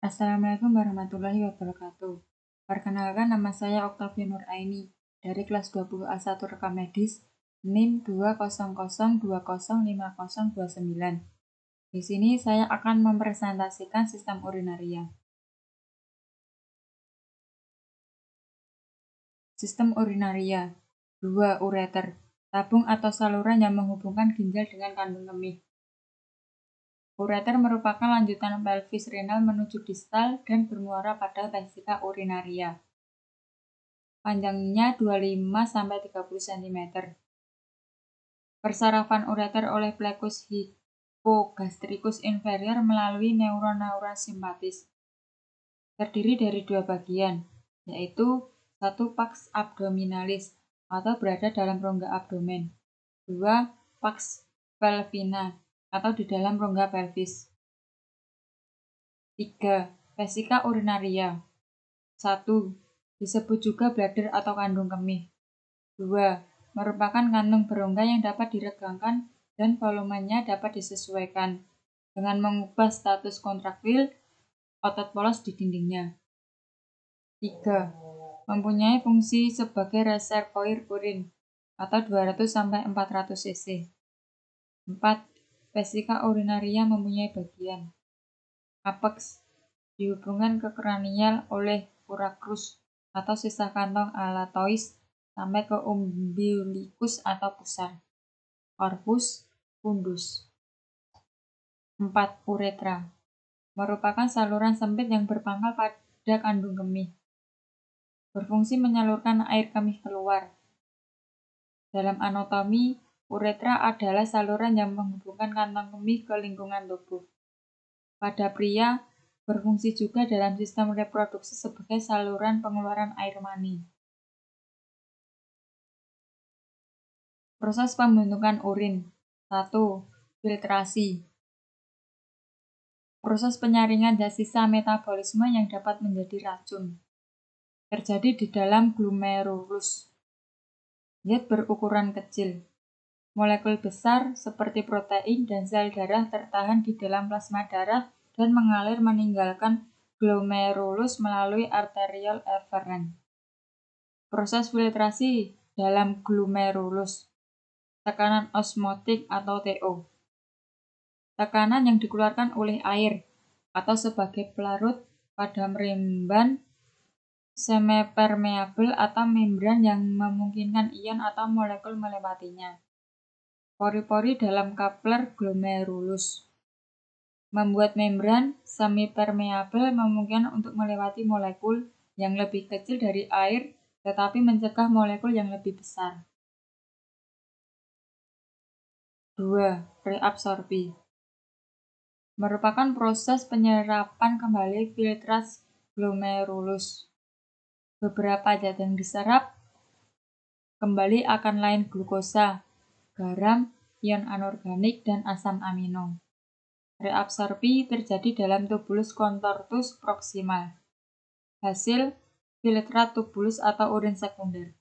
Assalamualaikum warahmatullahi wabarakatuh. Perkenalkan, nama saya Oktavia Nuraini dari kelas 20A1 Rekam Medis NIM 200205029. Di sini saya akan mempresentasikan sistem urinaria. Sistem urinaria 2. Ureter, tabung atau saluran yang menghubungkan ginjal dengan kandung kemih. Ureter merupakan lanjutan pelvis renal menuju distal dan bermuara pada vesika urinaria. Panjangnya 25-30 cm. Persarafan ureter oleh plexus hypogastricus inferior melalui neuron-neuron simpatis. Terdiri dari dua bagian, yaitu satu pars abdominalis atau berada dalam rongga abdomen, dua pars pelvina atau di dalam rongga pelvis. 3. Vesika urinaria. 1. Disebut juga bladder atau kandung kemih. 2. Merupakan kantung berongga yang dapat diregangkan dan volumenya dapat disesuaikan dengan mengubah status kontraktil otot polos di dindingnya. 3. Mempunyai fungsi sebagai reservoir urin atau 200-400 cc. 4. Vesika urinaria mempunyai bagian apex dihubungkan ke kranial oleh urachus atau sisa kantong alatois sampai ke umbilicus atau pusar. Corpus fundus. 4. Uretra merupakan saluran sempit yang berpangkal pada kandung kemih. Berfungsi menyalurkan air kemih keluar. Dalam anatomi, uretra adalah saluran yang menghubungkan kantong kemih ke lingkungan tubuh. Pada pria, berfungsi juga dalam sistem reproduksi sebagai saluran pengeluaran air mani. Proses pembentukan urin. 1. Filtrasi. Proses penyaringan zat sisa metabolisme yang dapat menjadi racun. Terjadi di dalam glomerulus. Zat berukuran kecil. Molekul besar seperti protein dan sel darah tertahan di dalam plasma darah dan mengalir meninggalkan glomerulus melalui arterial efferent. Proses filtrasi dalam glomerulus. Tekanan osmotik atau TO. Tekanan yang dikeluarkan oleh air atau sebagai pelarut pada memban semipermeabel atau membran yang memungkinkan ion atau molekul melewatinya. Pori-pori dalam kapler glomerulus. Membuat membran semipermeabel memungkinkan untuk melewati molekul yang lebih kecil dari air tetapi mencegah molekul yang lebih besar. 2. Reabsorpsi merupakan proses penyerapan kembali filtras glomerulus. Beberapa zat yang diserap kembali akan lain glukosa, garam, ion anorganik, dan asam amino. Reabsorpsi terjadi dalam tubulus contortus proximal. Hasil filtrat tubulus atau urin sekunder.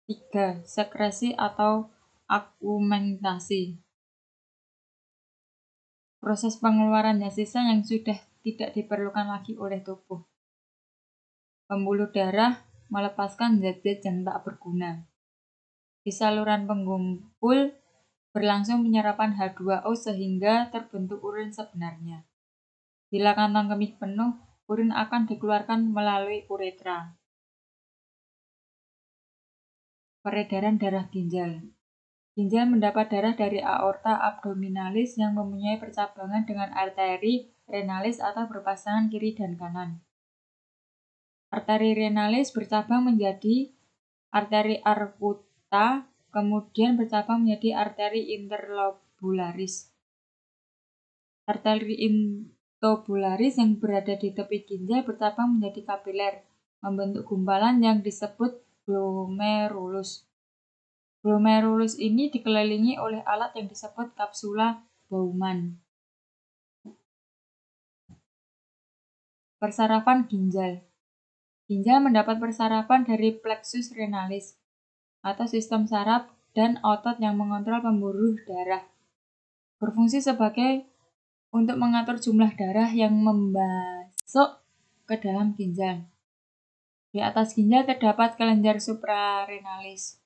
3. Sekresi atau augmentasi. Proses pengeluaran zat sisa yang sudah tidak diperlukan lagi oleh tubuh. Pembuluh darah melepaskan zat-zat yang tak berguna. Di saluran penggumpul berlangsung penyerapan H2O sehingga terbentuk urin sebenarnya. Bila kantong kemih penuh, urin akan dikeluarkan melalui uretra. Peredaran darah ginjal. Ginjal mendapat darah dari aorta abdominalis yang mempunyai percabangan dengan arteri renalis atau berpasangan kiri dan kanan. Arteri renalis bercabang menjadi arteri arcuata, kemudian bercabang menjadi arteri interlobularis. Arteri interlobularis yang berada di tepi ginjal bercabang menjadi kapiler, membentuk gumpalan yang disebut glomerulus. Glomerulus ini dikelilingi oleh alat yang disebut kapsula Bowman. Persarafan ginjal. Ginjal mendapat persarafan dari plexus renalis atau sistem saraf dan otot yang mengontrol pembuluh darah. Berfungsi sebagai untuk mengatur jumlah darah yang membasok ke dalam ginjal. Di atas ginjal terdapat kelenjar suprarenalis.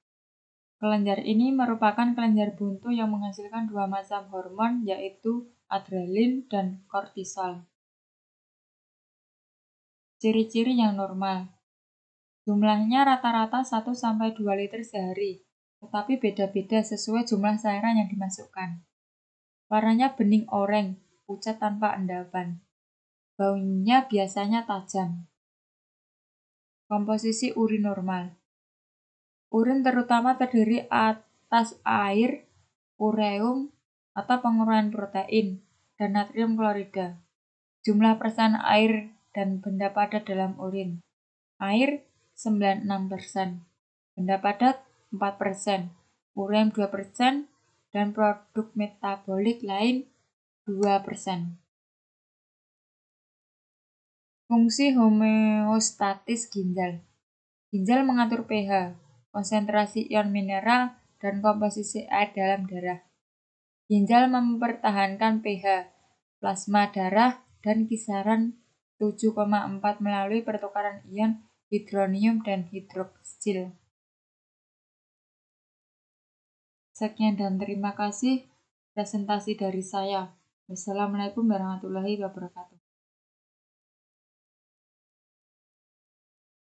Kelenjar ini merupakan kelenjar buntu yang menghasilkan dua macam hormon, yaitu adrenalin dan kortisol. Ciri-ciri yang normal. Jumlahnya rata-rata 1-2 liter sehari, tetapi beda-beda sesuai jumlah cairan yang dimasukkan. Warnanya bening oranye, pucat tanpa endapan. Baunya biasanya tajam. Komposisi urin normal. Urin terutama terdiri atas air, ureum, atau pengurangan protein, dan natrium klorida. Jumlah persen air dan benda padat dalam urin. Air 96%, benda padat 4%, ureum 2%, dan produk metabolik lain 2%. Fungsi homeostatis ginjal. Ginjal mengatur pH, konsentrasi ion mineral, dan komposisi air dalam darah. Ginjal mempertahankan pH plasma darah dan kisaran 7,4 melalui pertukaran ion hidronium dan hidroksil. Sekian dan terima kasih presentasi dari saya. Wassalamualaikum warahmatullahi wabarakatuh.